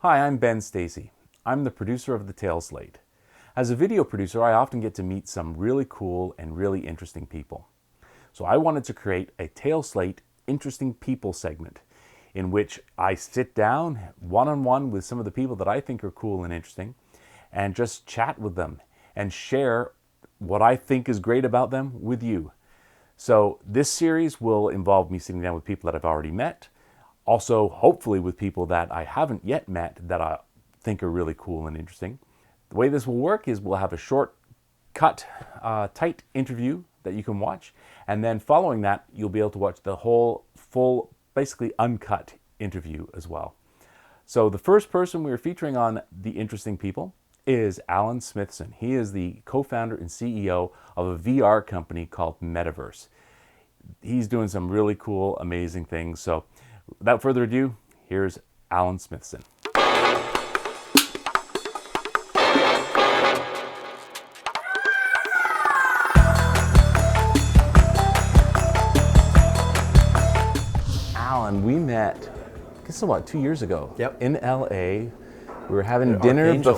Hi, I'm Ben Stacy. I'm the producer of the Tailslate. As a video producer, I often get to meet some really cool and really interesting people. So I wanted to create a Tailslate Interesting People segment in which I sit down one-on-one with some of the people that I think are cool and interesting and just chat with them and share what I think is great about them with you. So this series will involve me sitting down with people that I've already met, also hopefully with people that I haven't yet met that I think are really cool and interesting. The way this will work is we'll have a short, cut, tight interview that you can watch, and then following that you'll be able to watch the whole, full, basically uncut interview as well. So the first person we're featuring on The Interesting People is Alan Smithson. He is the co-founder and CEO of a VR company called MetaVRse. He's doing some really cool, amazing things. So without further ado, here's Alan Smithson. Alan, we met, I guess about 2 years ago. Yep. In LA. We were having The dinner Archangel.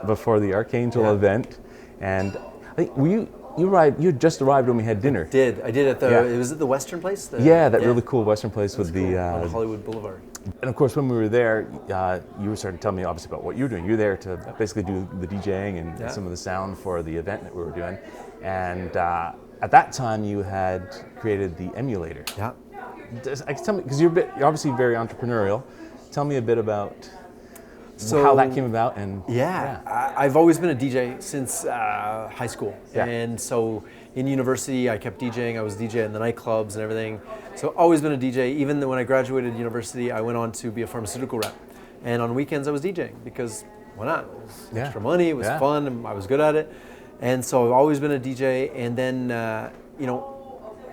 before the Archangel event, and I think you arrived. You had just arrived when we had dinner. I did at the. Yeah. Was it the Western place? That really cool Western place with Cool. the. On Hollywood Boulevard. And of course, when we were there, you were starting to tell me obviously about what you were doing. You're there to basically do the DJing and some of the sound for the event that we were doing, and at that time you had created the emulator. Yeah. Tell me, because you're obviously very entrepreneurial. Tell me a bit about. How that came about and I've always been a DJ since high school, and so in university I kept DJing. I was DJing in the nightclubs and everything, so always been a DJ. Even when I graduated university, I went on to be a pharmaceutical rep, and on weekends I was DJing because why not? It was extra money, it was fun, and I was good at it, and so I've always been a DJ. And then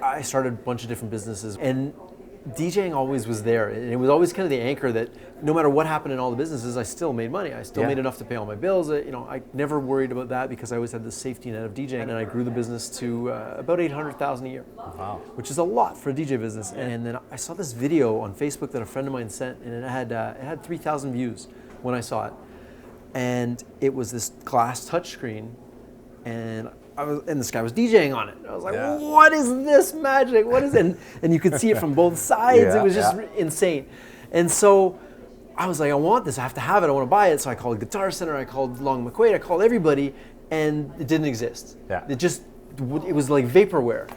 I started a bunch of different businesses, and DJing always was there, and it was always kind of the anchor that no matter what happened in all the businesses, I still made money. I still made enough to pay all my bills. I never worried about that because I always had the safety net of DJing, and I grew the business to about $800,000 a year, which is a lot for a DJ business. And then I saw this video on Facebook that a friend of mine sent, and it had 3,000 views when I saw it, and it was this glass touchscreen, and this guy was DJing on it. I was like, what is this magic? What is it? And you could see it from both sides. It was just insane. And so I was like, I want this. I have to have it. I want to buy it. So I called Guitar Center. I called Long McQuaid. I called everybody, and it didn't exist. It was like vaporware.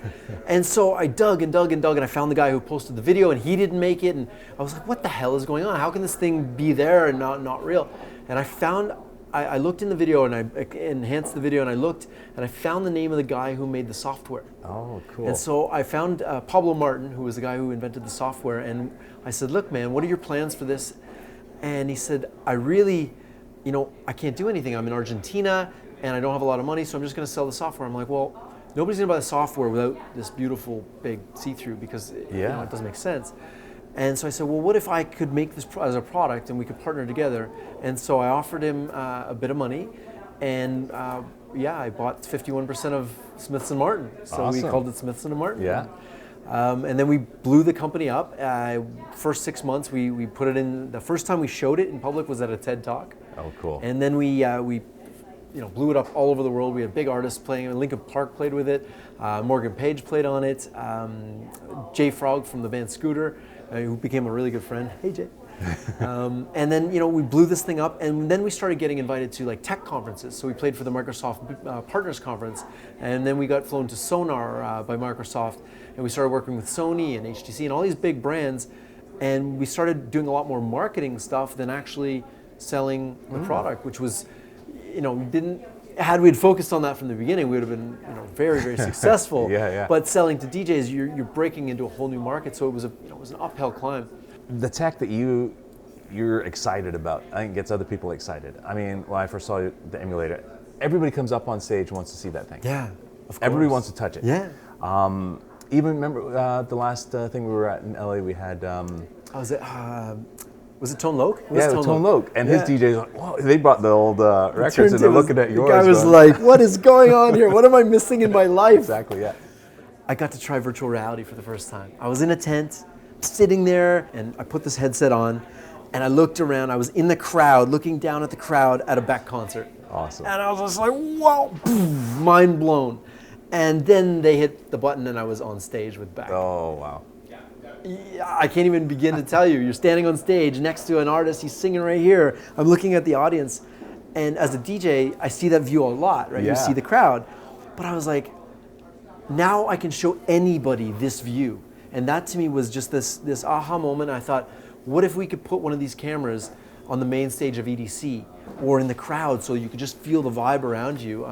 And so I dug and dug and dug, and I found the guy who posted the video, and he didn't make it. And I was like, what the hell is going on? How can this thing be there and not real? And I looked in the video, and I enhanced the video, and I looked, and I found the name of the guy who made the software. Oh, cool. And so I found Pablo Martin, who was the guy who invented the software, and I said, look, man, what are your plans for this? And he said, I really, I can't do anything. I'm in Argentina, and I don't have a lot of money, so I'm just going to sell the software. I'm like, well, nobody's going to buy the software without this beautiful, big see-through, because it doesn't make sense. And so I said, well, what if I could make this as a product and we could partner together? And so I offered him a bit of money, and I bought 51% of Smithson Martin. So we called it Smithson & Martin. Yeah. And then we blew the company up. First 6 months, we put it in. The first time we showed it in public was at a TED Talk. Oh, cool. And then we blew it up all over the world. We had big artists playing. Linkin Park played with it. Morgan Page played on it. Jay Frog from the band Scooter, who became a really good friend. Hey, Jay. And then, we blew this thing up, and then we started getting invited to like tech conferences. So we played for the Microsoft Partners Conference, and then we got flown to Sonar by Microsoft, and we started working with Sony and HTC and all these big brands, and we started doing a lot more marketing stuff than actually selling the product, which was, had we had focused on that from the beginning, we would have been very, very successful. But selling to DJs, you're breaking into a whole new market, so it was an uphill climb. The tech that you're excited about, I think gets other people excited. I mean, when I first saw the emulator, everybody comes up on stage and wants to see that thing. Yeah, of course. Everybody wants to touch it. Yeah. Even remember the last thing we were at in LA, we had. Was it Tone Loc? Tone Loc. And his DJs, like, whoa, they brought the old records and they're looking at yours. The guy was like, what is going on here? What am I missing in my life? Exactly, yeah. I got to try virtual reality for the first time. I was in a tent, sitting there, and I put this headset on, And I looked around, I was in the crowd, looking down at the crowd at a Beck concert. Awesome. And I was just like, whoa, mind blown. And then they hit the button and I was on stage with Beck. Oh, wow. I can't even begin to tell you. You're standing on stage next to an artist, he's singing right here. I'm looking at the audience. And as a DJ, I see that view a lot, right? Yeah. You see the crowd. But I was like, now I can show anybody this view. And that to me was just this aha moment. I thought, what if we could put one of these cameras on the main stage of EDC or in the crowd so you could just feel the vibe around you?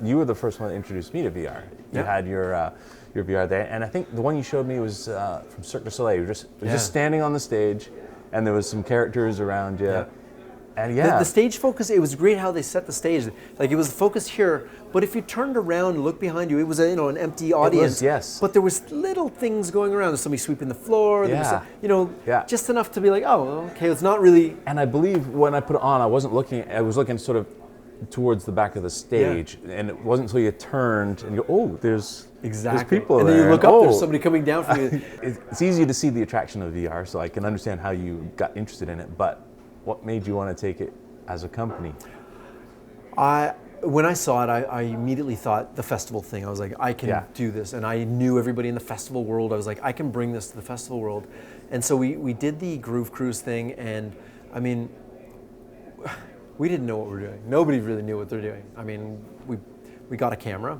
You were the first one that introduced me to VR. You had your VR there, and I think the one you showed me was from Cirque du Soleil. You were just standing on the stage, and there was some characters around you. Yeah. And the stage focus, it was great how they set the stage. Like it was focused here, but if you turned around and looked behind you, it was an empty audience. It was, yes. But there was little things going around. There's somebody sweeping the floor. There was, just enough to be like, oh, okay, it's not really. And I believe when I put it on, I wasn't looking. I was looking sort of towards the back of the stage, and it wasn't until you turned and you go, oh, there's people and there. And then you look up, there's somebody coming down from you. It's easy to see the attraction of VR, so I can understand how you got interested in it. But what made you want to take it as a company? When I saw it, I immediately thought the festival thing. I was like, I can do this. And I knew everybody in the festival world. I was like, I can bring this to the festival world. And so we did the Groove Cruise thing. And I mean, we didn't know what we were doing. Nobody really knew what they're doing. I mean, we got a camera.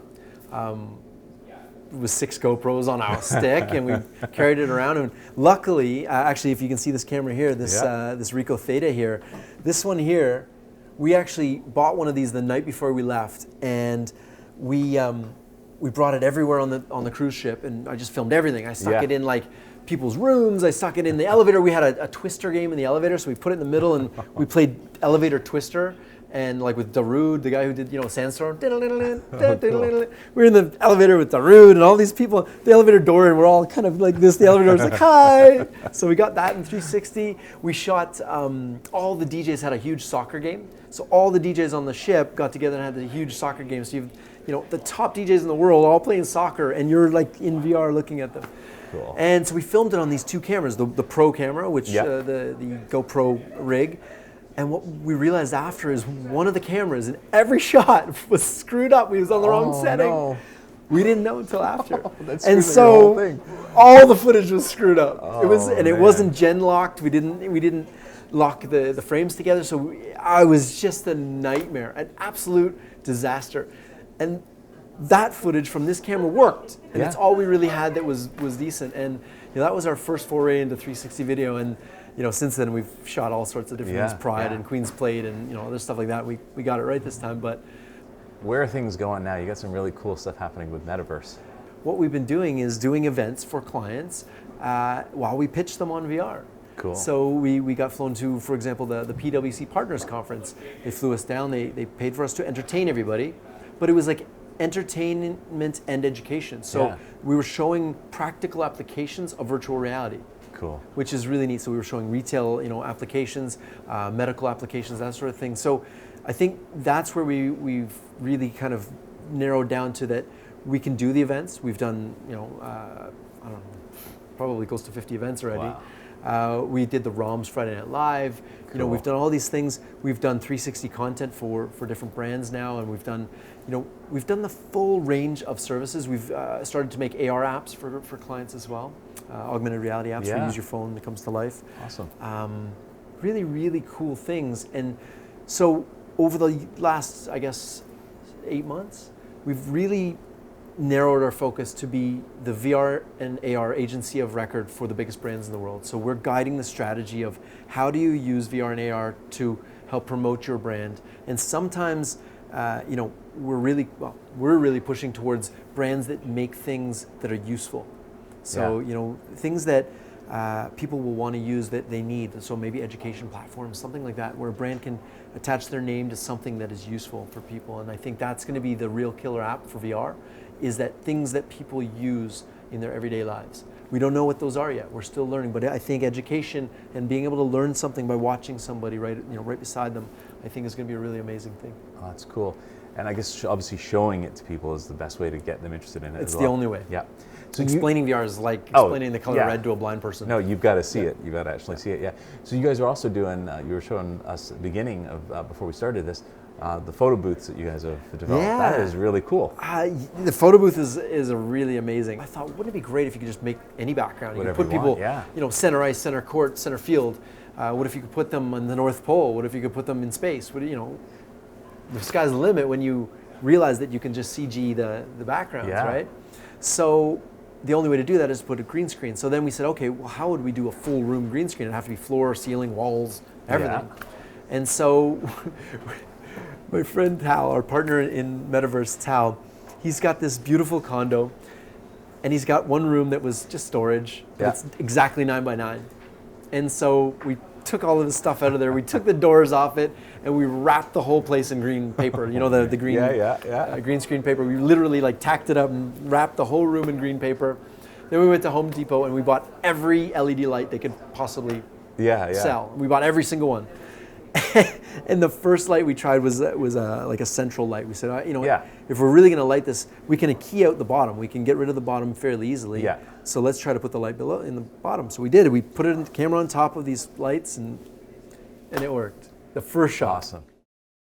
It was 6 GoPros on our stick, and we carried it around. And luckily, actually, if you can see this camera here, this Ricoh Theta here, this one here, we actually bought one of these the night before we left, and we brought it everywhere on the cruise ship, and I just filmed everything. I stuck it in like people's rooms. I stuck it in the elevator. We had a Twister game in the elevator, so we put it in the middle, and we played elevator Twister. And like with Darude, the guy who did, Sandstorm. We were in the elevator with Darude and all these people. The elevator door, and we're all kind of like this. The elevator was like, hi. So we got that in 360. We shot, all the DJs had a huge soccer game. So all the DJs on the ship got together and had the huge soccer game. So you've, the top DJs in the world all playing soccer, and you're like in VR looking at them. Cool. And so we filmed it on these 2 cameras, the Pro camera, which the GoPro rig. And what we realized after is one of the cameras in every shot was screwed up. We was on the wrong setting. No. We didn't know until after. And so all the footage was screwed up. It wasn't gen locked. We didn't lock the frames together. So I was just a nightmare, an absolute disaster. And that footage from this camera worked, and it's all we really had that was decent. And that was our first foray into 360 video. And since then we've shot all sorts of different things, Pride and Queen's Plate and other stuff like that. We got it right this time. But where are things going now? You got some really cool stuff happening with MetaVRse. What we've been doing is doing events for clients while we pitch them on VR. Cool. So we got flown to, for example, the PwC Partners Conference. They flew us down. They paid for us to entertain everybody, but it was like entertainment and education. So we were showing practical applications of virtual reality. Cool. Which is really neat. So we were showing retail, applications, medical applications, that sort of thing. So I think that's where we've really kind of narrowed down to that we can do the events. We've done, I don't know, probably close to 50 events already. Wow. We did the ROMs Friday Night Live. Cool. We've done all these things. We've done 360 content for different brands now, and we've done the full range of services. We've started to make AR apps for clients as well. Augmented reality apps where you use your phone and it comes to life. Awesome. Really, really cool things. And so over the last, I guess, 8 months, we've really narrowed our focus to be the VR and AR agency of record for the biggest brands in the world. So we're guiding the strategy of how do you use VR and AR to help promote your brand. And sometimes, we're really pushing towards brands that make things that are useful. So, things that people will want to use that they need. So maybe education platforms, something like that, where a brand can attach their name to something that is useful for people. And I think that's going to be the real killer app for VR, is that things that people use in their everyday lives. We don't know what those are yet. We're still learning. But I think education and being able to learn something by watching somebody right beside them, I think is going to be a really amazing thing. Oh, that's cool. And I guess obviously showing it to people is the best way to get them interested in it. It's as the well. only way. Yeah. So Explaining VR is like explaining the color yeah. red to a blind person. No, you've got to see it. You've got to actually see it. Yeah. So you guys are also doing. You were showing us at the beginning of before we started this, the photo booths that you guys have developed. Yeah. That is really cool. The photo booth is a really amazing. I thought, wouldn't it be great if you could just make any background? You could Whatever put you people, want, yeah. you know, center ice, center court, center field. What if you could put them on the North Pole? What if you could put them in space? What, you know, the sky's the limit when you realize that you can just CG the backgrounds, Yeah. right? So the only way to do that is to put a green screen. So then we said, okay, well, how would we do a full room green screen? It'd have to be floor, ceiling, walls, everything. Yeah. And so my friend Tal, our partner in MetaVRse, Tal, he's got this beautiful condo, and he's got one room that was just storage. Yeah. It's exactly 9 by 9. And so we took all of the stuff out of there. We took the doors off it, and we wrapped the whole place in green paper. You know, the green green screen paper. We literally like tacked it up and wrapped the whole room in green paper. Then we went to Home Depot and we bought every LED light they could possibly sell. We bought every single one. And the first light we tried was like a central light. We said, you know, if we're really going to light this, we can key out the bottom. We can get rid of the bottom fairly easily. Yeah. So let's try to put the light below in the bottom. So we did. We put it in the camera on top of these lights, and it worked. The first shot. Awesome.